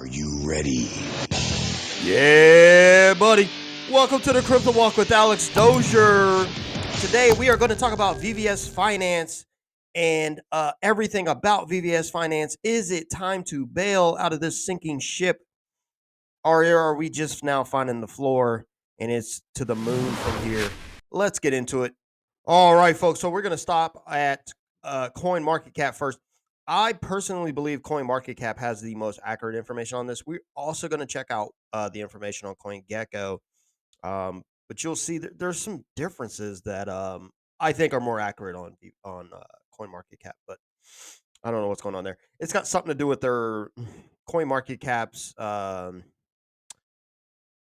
Are you ready? Yeah, buddy. Welcome to the Crypto Walk with Alex Dozier. Today we are going to talk about VVS Finance and everything about VVS Finance. Is it time to bail out of this sinking ship, or are we just now finding the floor and it's to the moon from here? Let's get into it. All right, folks. So we're going to stop at Coin Market Cap first. I personally believe CoinMarketCap has the most accurate information on this. We're also going to check out the information on CoinGecko, but you'll see that there's some differences that I think are more accurate on CoinMarketCap. But I don't know what's going on there. It's got something to do with their CoinMarketCap's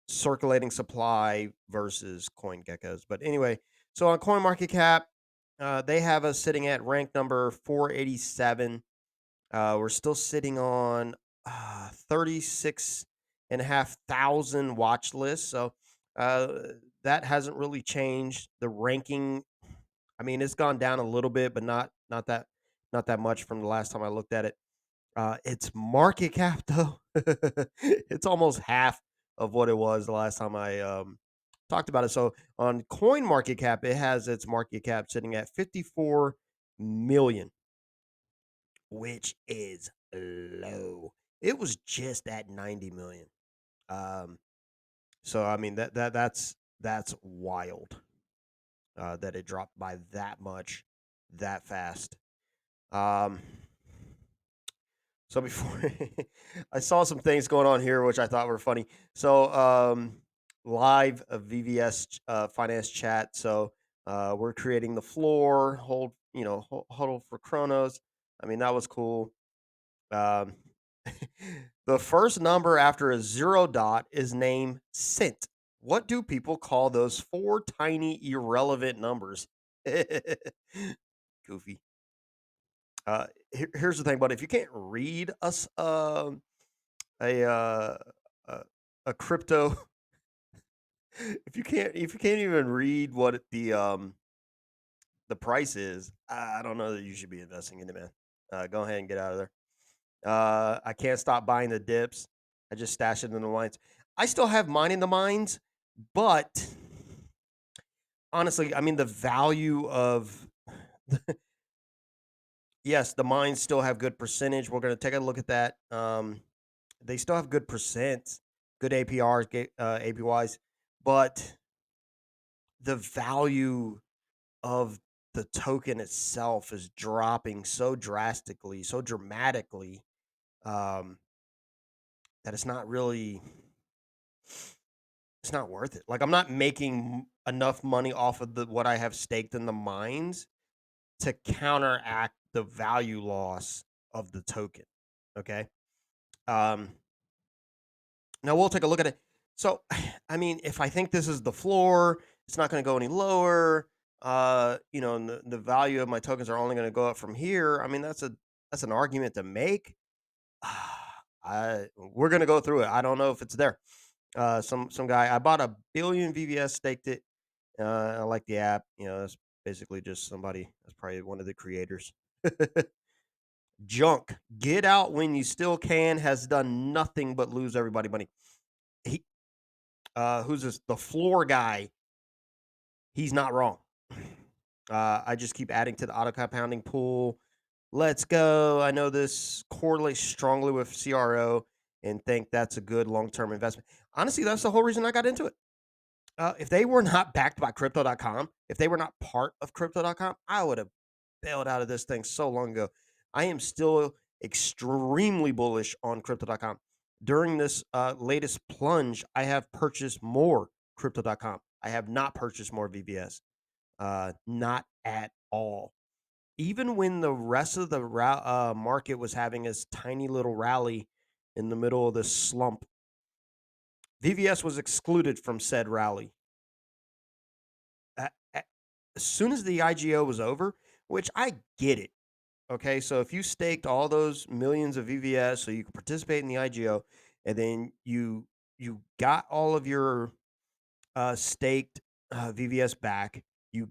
circulating supply versus CoinGecko's. But anyway, so on CoinMarketCap, they have us sitting at rank number 487. We're still sitting on 36,500 watch lists. So uh, that hasn't really changed. The ranking, I mean, it's gone down a little bit, but not that much from the last time I looked at it. Its market cap though, it's almost half of what it was the last time I talked about it. So on Coin Market Cap, it has its market cap sitting at 54 million, which is low. It was just at 90 million. Um, so I mean that's wild that it dropped by that much that fast. Um, so before I saw some things going on here which I thought were funny. So live VVS finance chat. So we're creating the floor, huddle for Chronos. I mean that was cool. Um, the first number after a zero dot is named cent. What do people call those four tiny irrelevant numbers? Goofy. Here's the thing, but if you can't read us a a, a crypto, if you can't even read what the price is, I don't know that you should be investing in it, man. Go ahead and get out of there. I can't stop buying the dips. I just stash it in the mines. I still have mine in the mines, but honestly, I mean the value of yes, the mines still have good percentage. We're gonna take a look at that. They still have good percent, good APRs, APYs, but the value of the token itself is dropping so drastically, so dramatically, um, that it's not worth it. Like I'm not making enough money off of the what I have staked in the mines to counteract the value loss of the token. Okay. Um, Now we'll take a look at it. So, I mean, if I think this is the floor, it's not going to go any lower. And the value of my tokens are only going to go up from here. I mean, that's an argument to make. We're going to go through it. I don't know if it's there. Some guy I bought a billion VVS, staked it. I like the app. It's basically just somebody that's probably one of the creators. Junk. Get out when you still can. Has done nothing but lose everybody money. He who's this? The floor guy. He's not wrong. I just keep adding to the auto compounding pool. Let's go. I know this correlates strongly with CRO and think that's a good long term investment. Honestly, that's the whole reason I got into it. If they were not backed by crypto.com, if they were not part of crypto.com, I would have bailed out of this thing so long ago. I am still extremely bullish on crypto.com. During this latest plunge, I have purchased more crypto.com. I have not purchased more VVS, not at all. Even when the rest of the market was having this tiny little rally in the middle of this slump, VVS was excluded from said rally. As soon as the IGO was over, which I get it. Okay, so if you staked all those millions of VVS so you could participate in the IGO, and then you got all of your staked VVS back, you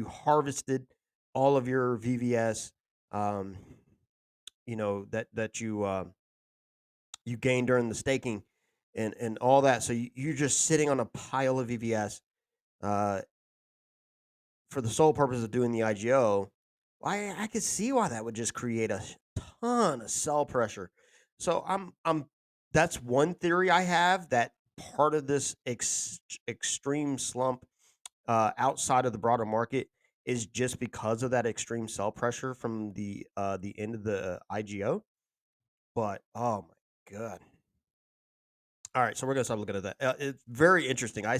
harvested all of your VVS, that you you gain during the staking and all that. So you're just sitting on a pile of VVS uh, for the sole purpose of doing the IGO. I could see why that would just create a ton of sell pressure. So I'm that's one theory I have, that part of this extreme slump outside of the broader market is just because of that extreme sell pressure from the end of the IGO. But oh my god! All right, so we're gonna start looking at that. It's very interesting. I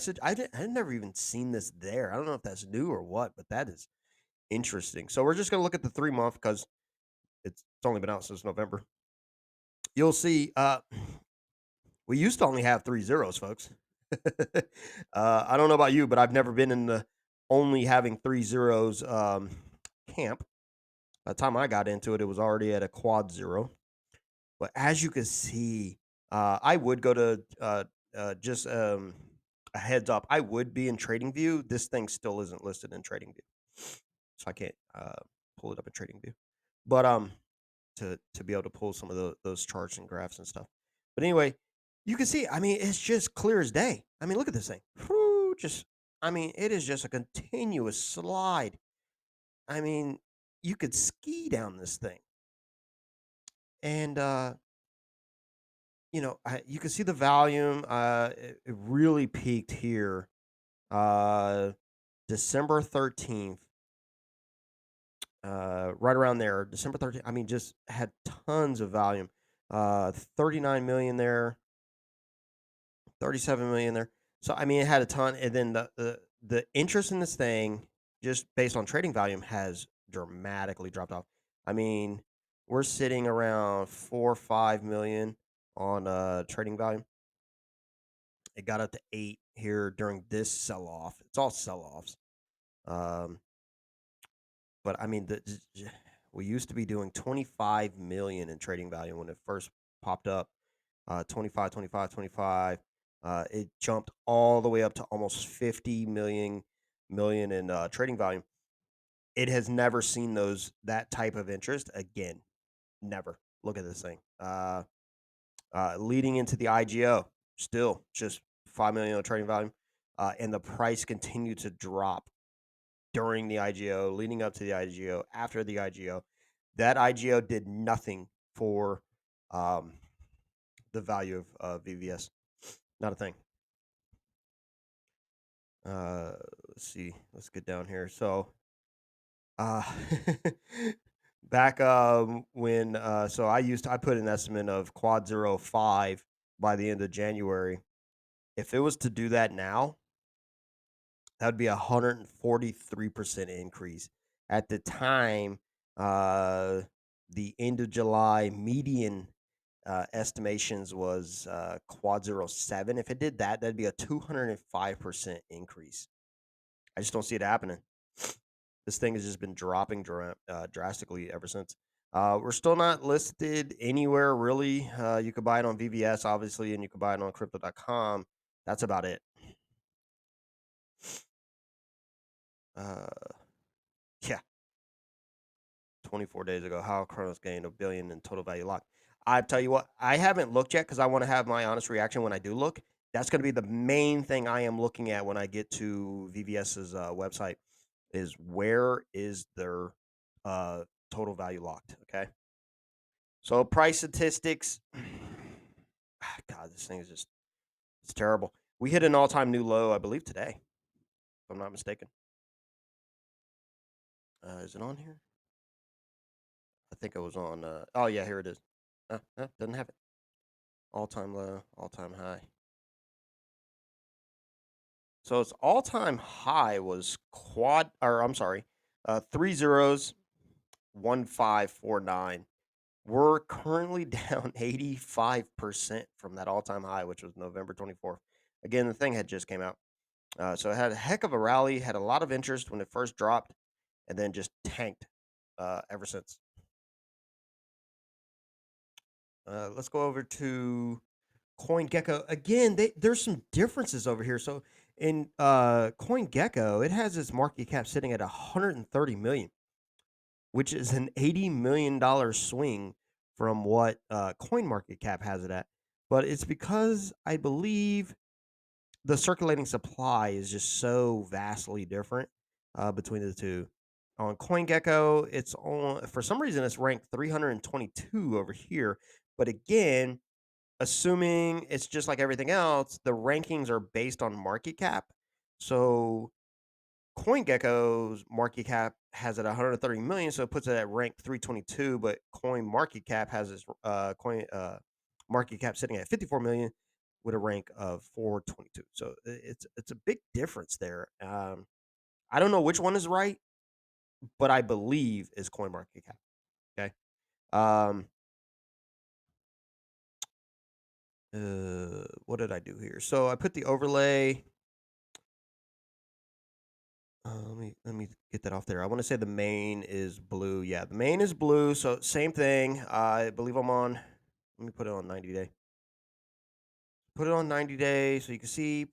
never even seen this there. I don't know if that's new or what, but that is interesting. So we're just gonna look at the 3 month because it's only been out since November. You'll see. We used to only have 3 zeros, folks. I don't know about you, but I've never been in the only having 3 zeros camp. By the time I got into it, it was already at a quad zero. But as you can see, I would go to just a heads up. I would be in TradingView. This thing still isn't listed in TradingView, so I can't pull it up in TradingView. But to be able to pull some of those charts and graphs and stuff. But anyway, you can see. I mean, it's just clear as day. I mean, look at this thing. Whew, just I mean, it is just a continuous slide. I mean, you could ski down this thing, and you can see the volume. It really peaked here, uh, December 13th, right around there. December 13th. I mean, just had tons of volume. 39 million there, 37 million there. So I mean, it had a ton, and then the interest in this thing, just based on trading volume, has dramatically dropped off. I mean, we're sitting around 4 or 5 million on trading volume. It got up to 8 here during this sell off. It's all sell offs. Um, but I mean, we used to be doing 25 million in trading value when it first popped up. 25, 25, 25. It jumped all the way up to almost 50 million in trading volume. It has never seen that type of interest again. Never. Look at this thing. Leading into the IGO, still just 5 million on trading volume, and the price continued to drop during the IGO, leading up to the IGO, after the IGO. That IGO did nothing for um, the value of VVS. Not a thing. Let's see. Let's get down here. So, uh, back when so I put an estimate of quad 05 by the end of January. If it was to do that now, that would be 143% increase. At the time, uh, the end of July median estimations was quad 07. If it did that, that'd be a 205% increase. I just don't see it happening. This thing has just been dropping drastically ever since. We're still not listed anywhere really. You could buy it on VVS, obviously, and you could buy it on crypto.com. That's about it. Uh, yeah, 24 days ago, how Chronos gained a billion in total value locked. I tell you what, I haven't looked yet because I want to have my honest reaction when I do look. That's going to be the main thing I am looking at when I get to VVS's website, is where is their uh, total value locked. Okay. So price statistics. God, this thing is it's terrible. We hit an all time new low, I believe, today, if I'm not mistaken. Is it on here? I think it was on. Oh yeah, here it is. Doesn't have it. All time low, all time high. So its all time high was I'm sorry, 3 zeros, 1549. We're currently down 85% from that all time high, which was November 24th. Again, the thing had just came out. So it had a heck of a rally, had a lot of interest when it first dropped, and then just tanked ever since. Let's go over to CoinGecko. Again, there's some differences over here. So in CoinGecko, it has its market cap sitting at 130 million, which is an $80 million swing from what CoinMarketCap has it at. but it's because I believe the circulating supply is just so vastly different between the two. On CoinGecko, it's on for some reason it's ranked 322 over here, but again, assuming it's just like everything else, the rankings are based on market cap. So CoinGecko's market cap has it 130 million, so it puts it at rank 322. But Coin Market Cap has its coin market cap sitting at 54 million with a rank of 422. So it's a big difference there. I don't know which one is right, but I believe is Coin Market Cap. Okay. Um, what did I do here? So I put the overlay. Let me get that off there. I want to say the main is blue. Yeah, the main is blue. So same thing. I believe I'm on. Let me put it on 90-day. Put it on 90-day so you can see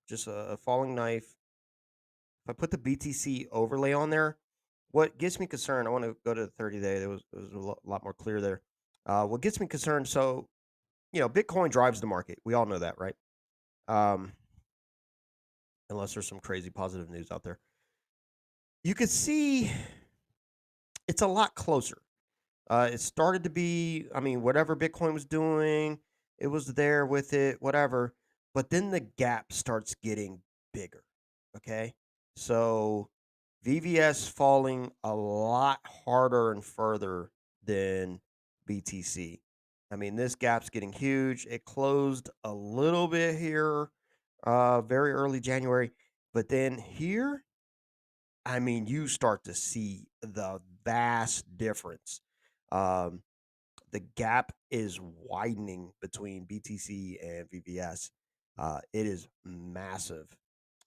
just a falling knife. If I put the BTC overlay on there, what gets me concerned? I want to go to the 30-day. It was a lot more clear there. What gets me concerned? So Bitcoin drives the market. We all know that, right? Um, unless there's some crazy positive news out there, you could see it's a lot closer. It started to be, I mean, whatever Bitcoin was doing, it was there with it, whatever. But then the gap starts getting bigger. Okay. So VVS falling a lot harder and further than BTC. I mean, this gap's getting huge. It closed a little bit here, very early January. But then here, I mean, you start to see the vast difference. Um, the gap is widening between BTC and VVS. It is massive.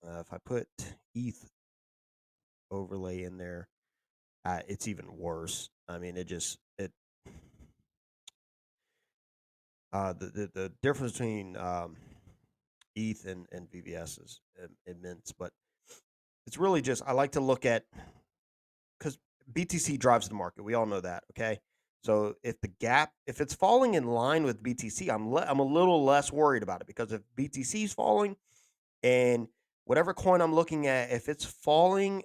If I put ETH overlay in there, it's even worse. I mean, the difference between ETH and VVS is immense. But it's really just I like to look at because BTC drives the market. We all know that. Okay. So if it's falling in line with BTC, I'm a little less worried about it because if BTC is falling and whatever coin I'm looking at, if it's falling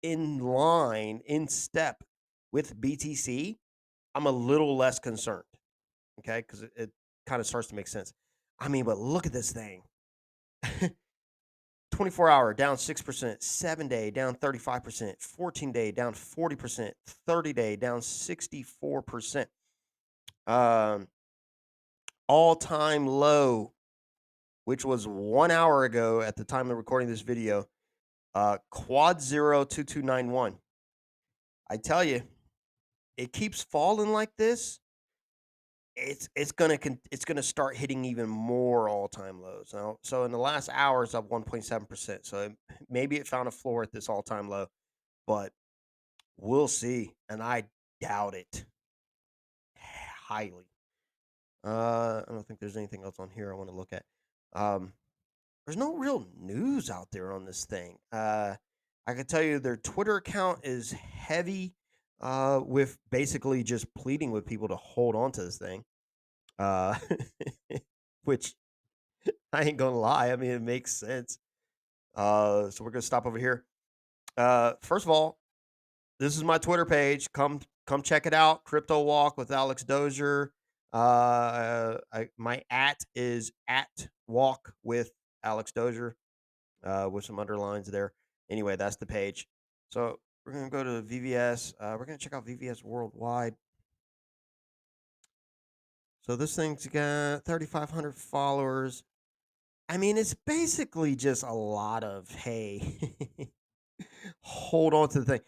in line, in step with BTC, I'm a little less concerned. Okay. Because it kind of starts to make sense. I mean, but look at this thing. 24-hour down 6%, 7-day down 35%, 14-day down 40%, 30-day down 64%. Um, all-time low, which was 1 hour ago at the time of recording this video, quad 02291. I tell you, it keeps falling like this. It's gonna start hitting even more all-time lows. Now, so in the last hour, it's up 1.7%. So maybe it found a floor at this all-time low, but we'll see, and I doubt it highly. I don't think there's anything else on here I want to look at. Um, there's no real news out there on this thing. I can tell you their Twitter account is heavy with basically just pleading with people to hold on to this thing. Uh, which I ain't gonna lie. I mean, it makes sense. So we're gonna stop over here. First of all, this is my Twitter page. Come check it out. Crypto Walk with Alex Dozier. My at is at walk with Alex Dozier with some underlines there. Anyway, that's the page. So we're gonna go to VVS. We're gonna check out VVS worldwide. So this thing's got 3,500 followers. I mean, it's basically just a lot of hey, hold on to the thing.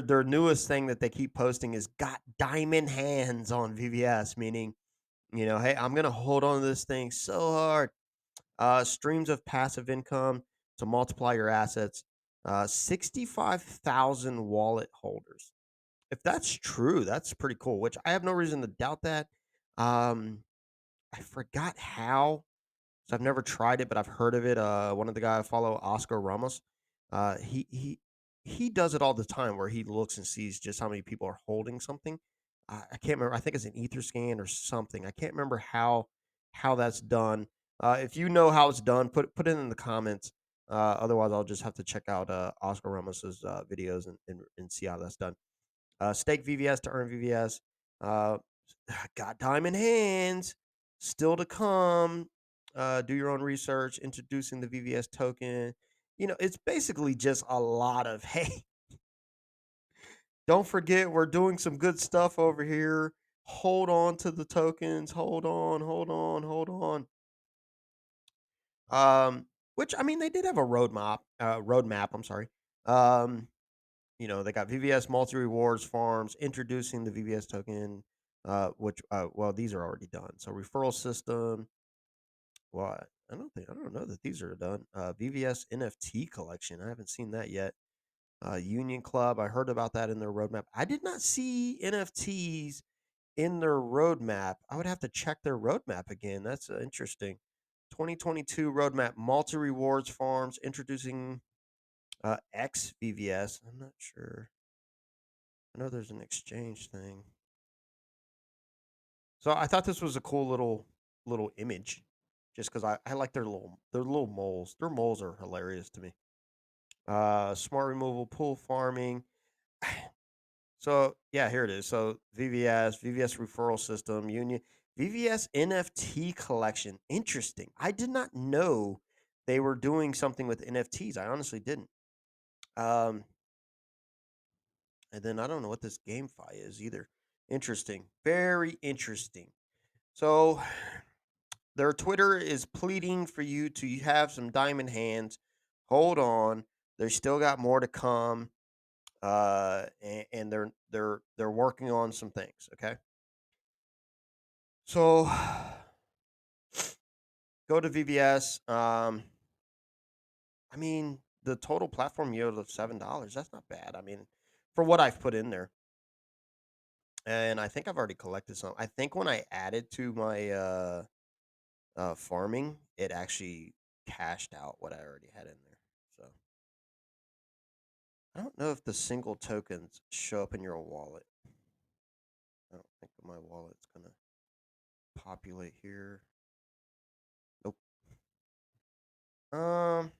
Their newest thing that they keep posting is got diamond hands on VVS, meaning hey, I'm gonna hold on to this thing so hard. Streams of passive income to multiply your assets. 65,000 wallet holders. If that's true, that's pretty cool. Which I have no reason to doubt that. Um, I forgot how. So I've never tried it, but I've heard of it. One of the guys I follow, Oscar Ramos, he does it all the time, where he looks and sees just how many people are holding something. I can't remember. I think it's an Etherscan or something. I can't remember how that's done. If you know how it's done, put it in the comments. Otherwise, I'll just have to check out Oscar Ramos's videos and see how that's done. Stake VVS to earn VVS. Uh, got diamond hands still to come. Do your own research. Introducing the VVS token. It's basically just a lot of hey. Don't forget, we're doing some good stuff over here. Hold on to the tokens. Hold on, hold on, hold on. Which I mean, they did have a roadmap. Roadmap. I'm sorry. Um, they got VVS multi rewards farms introducing the VVS token. Which well, these are already done. So referral system. Well, I don't know that these are done. VVS NFT collection. I haven't seen that yet. Union Club. I heard about that in their roadmap. I did not see NFTs in their roadmap. I would have to check their roadmap again. That's interesting. 2022 roadmap, multi rewards farms introducing X VVS. I'm not sure. I know there's an exchange thing. So I thought this was a cool little image, just because I like their little moles. Their moles are hilarious to me. Smart removal, pool farming. So yeah, here it is. So VVS referral system, Union, VVS NFT collection. Interesting. I did not know they were doing something with NFTs. I honestly didn't. Um, and then I don't know what this GameFi is either. Interesting. Very interesting. So their Twitter is pleading for you to have some diamond hands. Hold on. They still got more to come. And they're working on some things. Okay. So go to VVS. I mean, the total platform yield of $7. That's not bad. I mean, for what I've put in there, and I think I've already collected some. I think when I added to my farming, it actually cashed out what I already had in there. So I don't know if the single tokens show up in your wallet. I don't think my wallet's gonna populate here. Nope. Um.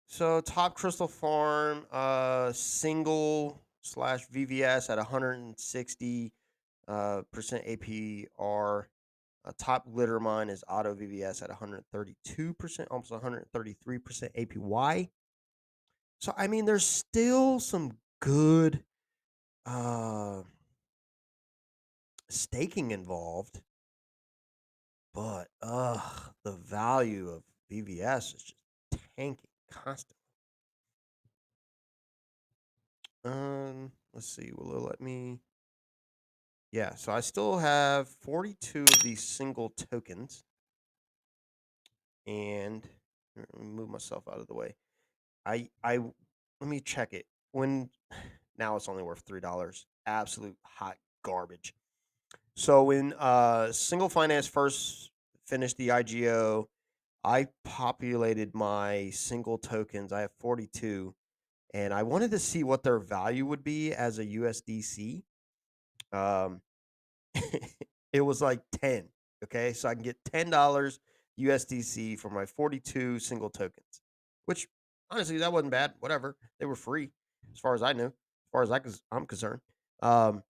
So top crystal farm, single slash VVS at 160 percent APR. Top glitter mine is auto VVS at 132%, almost 133% APY. So I mean, there's still some good uh, staking involved, but the value of VVS is just tanking constantly. Let's see. Will it let me? Yeah, so I still have 42 of these single tokens, and let me move myself out of the way. I let me check it. When now it's only worth $3. Absolute hot garbage. So when single finance first finished the IGO, I populated my single tokens. I have 42, and I wanted to see what their value would be as a USDC. Um, it was like 10. Okay. So I can get $10 USDC for my 42 single tokens, which honestly, that wasn't bad. Whatever. They were free as far as I knew, as far as I'm concerned. Um,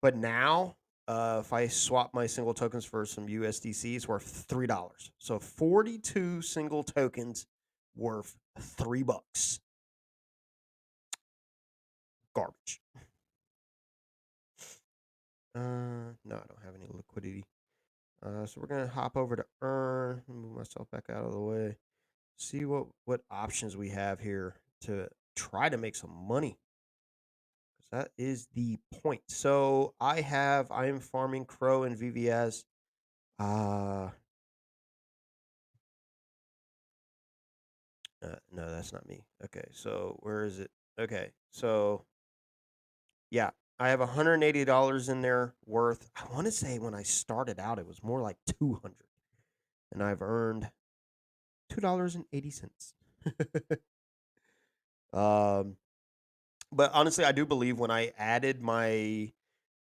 but now, if I swap my single tokens for some USDC, it's worth $3. So 42 single tokens worth $3. Garbage. No, I don't have any liquidity. So we're gonna hop over to earn. Move myself back out of the way. See what options we have here to try to make some money. Because that is the point. So I am farming Crow and VVS. Uh, no, that's not me. Okay, so where is it? Okay, so yeah, I have $180 in there worth. I want to say when I started out, it was more like 200, and I've earned $2.80. um, But honestly, I do believe when I added my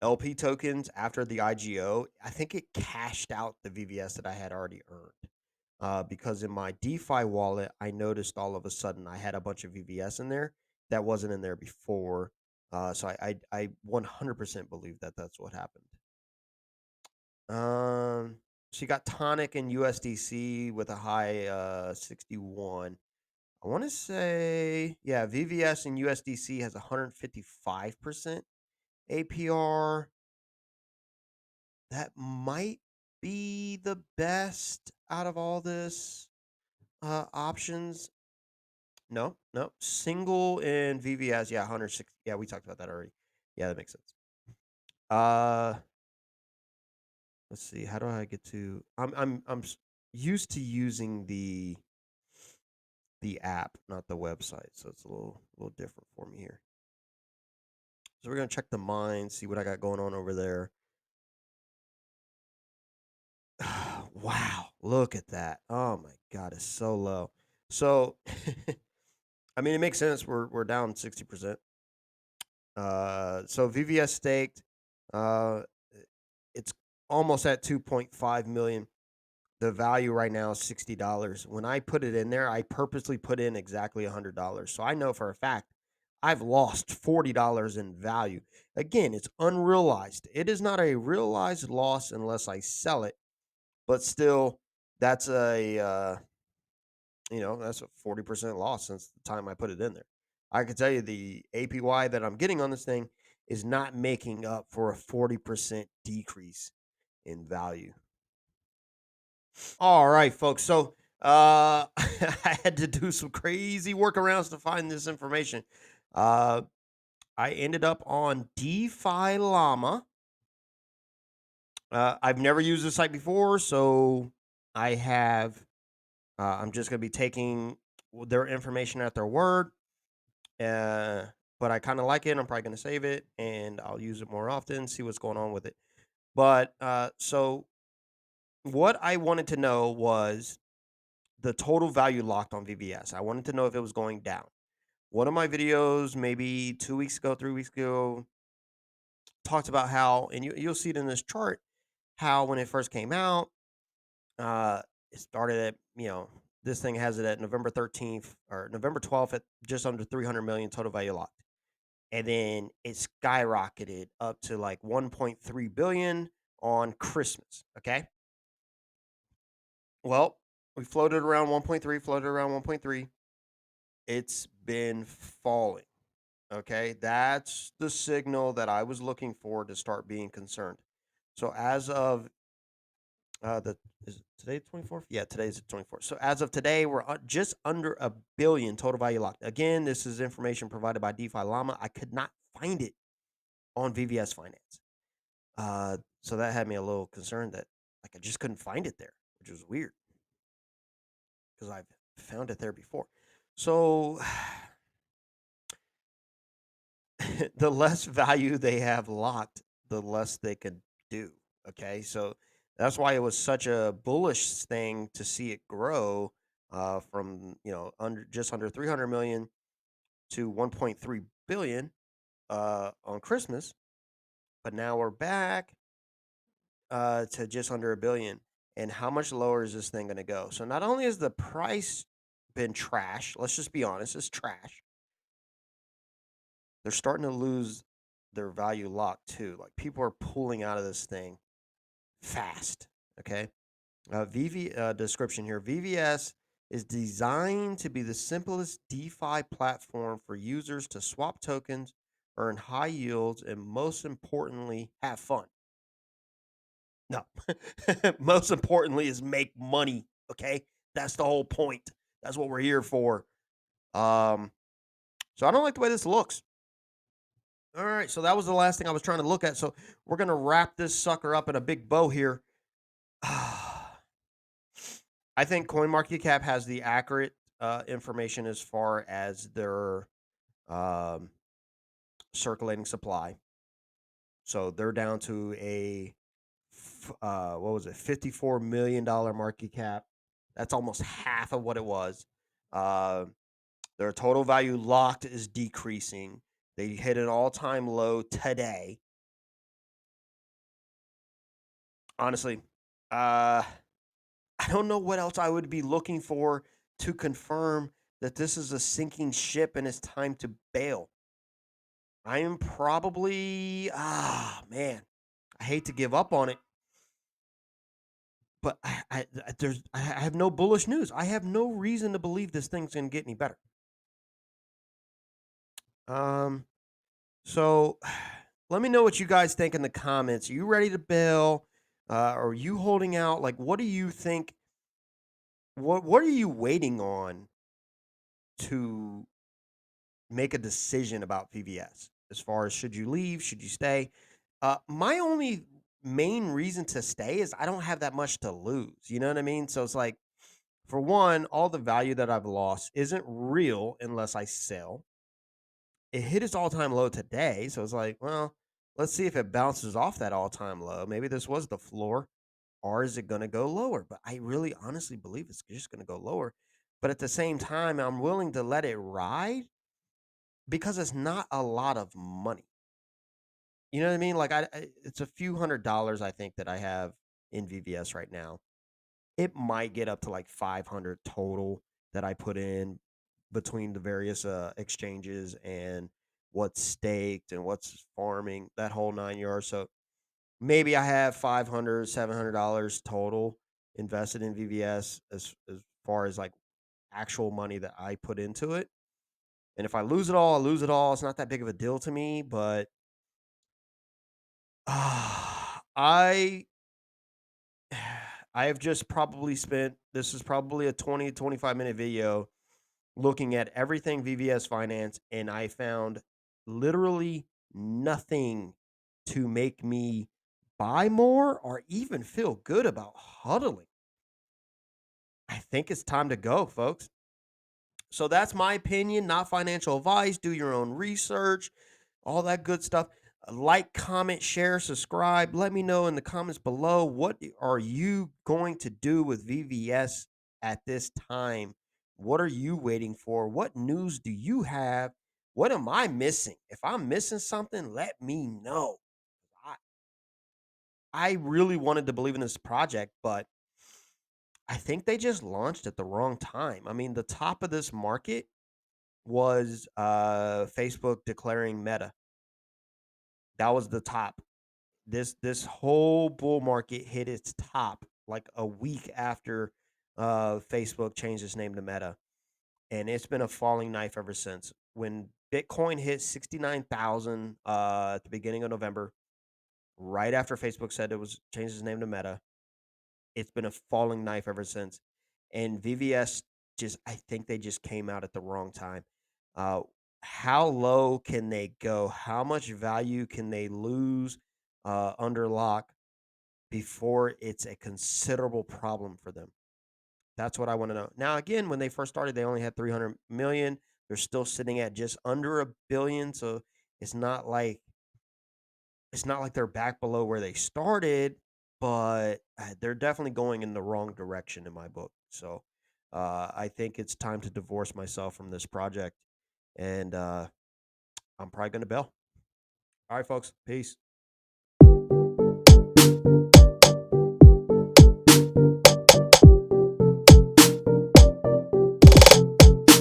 LP tokens after the IGO, I think it cashed out the VVS that I had already earned. Because in my DeFi wallet, I noticed all of a sudden I had a bunch of VVS in there that wasn't in there before. So I 100% believe that that's what happened. She got tonic in USDC with a high 61. I want to say, yeah, VVS and USDC has 155% APR. That might be the best out of all this options. No, no. Single in VVS, yeah, 160. Yeah, we talked about that already. Yeah, that makes sense. Uh let's see. How do I get to used to using the app, not the website. So it's a little different for me here. So we're gonna check the mine, see what I got going on over there. Wow, look at that. Oh my god, it's so low. So I mean it makes sense. We're down 60%. So VVS staked. Uh it's almost at 2.5 million. The value right now is $60. When I put it in there, I purposely put in exactly $100. So I know for a fact I've lost $40 in value. Again, it's unrealized. It is not a realized loss unless I sell it, but still, that's that's a 40% loss since the time I put it in there. I can tell you the APY that I'm getting on this thing is not making up for a 40% decrease in value. All right, folks. So I had to do some crazy workarounds to find this information. Uh, I ended up on DeFi Llama. I've never used this site before, so I have. I'm just gonna be taking their information at their word. Uh, but I kind of like it. I'm probably gonna save it, and I'll use it more often. See what's going on with it. But so what I wanted to know was the total value locked on VVS. I wanted to know if it was going down. One of my videos, maybe 2 weeks ago, 3 weeks ago, talked about how, and you'll see it in this chart, how when it first came out, uh, it started at, this thing has it at November 13th or November 12th at just under 300 million total value locked. And then it skyrocketed up to like 1.3 billion on Christmas. Okay. Well, we floated around 1.3, floated around 1.3. It's been falling. Okay, that's the signal that I was looking for to start being concerned. So as of the is today 24th? Yeah, today's the 24th. So as of today, we're just under a billion total value locked. Again, this is information provided by DeFi Llama. I could not find it on VVS Finance. So that had me a little concerned that like I just couldn't find it there, which was weird because I've found it there before. So the less value they have locked, the less they could do. Okay, so that's why it was such a bullish thing to see it grow from under just under 300 million to 1.3 billion on Christmas, but now we're back to just under a billion. And how much lower is this thing going to go? So not only has the price been trash, let's just be honest, it's trash. They're starting to lose their value lock too. Like people are pulling out of this thing fast. Okay. Description here. VVS is designed to be the simplest DeFi platform for users to swap tokens, earn high yields, and most importantly, have fun. No, most importantly is make money. Okay. That's the whole point. That's what we're here for. Um, so I don't like the way this looks. All right, so that was the last thing I was trying to look at. So we're gonna wrap this sucker up in a big bow here. I think CoinMarketCap has the accurate information as far as their um, circulating supply. So they're down to what was it, $54 million market cap. That's almost half of what it was. Uh, their total value locked is decreasing. They hit an all-time low today. Honestly, uh, I don't know what else I would be looking for to confirm that this is a sinking ship and it's time to bail. I am probably, man, I hate to give up on it, but I have no bullish news. I have no reason to believe this thing's gonna get any better. Um, so let me know what you guys think in the comments. Are you ready to bail? Are you holding out? Like, what do you think? What are you waiting on to make a decision about VVS? As far as should you leave, should you stay? My only main reason to stay is I don't have that much to lose. You know what I mean? So it's like, for one, all the value that I've lost isn't real unless I sell. It hit its all-time low today, so it's like, well, let's see if it bounces off that all-time low. Maybe this was the floor, or is it going to go lower? But I really honestly believe it's just going to go lower. But at the same time, I'm willing to let it ride because it's not a lot of money. You know what I mean? Like it's a few $100s I think that I have in VVS right now. It might get up to like 500 total that I put in between the various exchanges and what's staked and what's farming, that whole 9 yards. So maybe I have 500, $700 total invested in VVS as far as like actual money that I put into it. And if I lose it all, I lose it all. It's not that big of a deal to me, but I I have just probably spent, this is probably a 20 to 25 minute video looking at everything VVS Finance, and I found literally nothing to make me buy more or even feel good about huddling. I think it's time to go, folks. So that's my opinion, not financial advice. Do your own research, all that good stuff. Like, comment, share, subscribe. Let me know in the comments below, what are you going to do with VVS at this time? What are you waiting for? What news do you have? What am I missing? If I'm missing something, let me know. I, I really wanted to believe in this project, but I think they just launched at the wrong time. I mean, the top of this market was Facebook declaring Meta. That was the top. This whole bull market hit its top like a week after Facebook changed its name to Meta, and it's been a falling knife ever since. When Bitcoin hit 69,000 at the beginning of November, right after Facebook said it was changed its name to Meta, it's been a falling knife ever since. And VVS, just, I think they just came out at the wrong time. Uh, how low can they go? How much value can they lose under lock before it's a considerable problem for them? That's what I want to know. Now, again, when they first started, they only had 300 million. They're still sitting at just under a billion, so it's not like they're back below where they started, but they're definitely going in the wrong direction in my book. So I think it's time to divorce myself from this project, and I'm probably going to bail. All right, folks. Peace.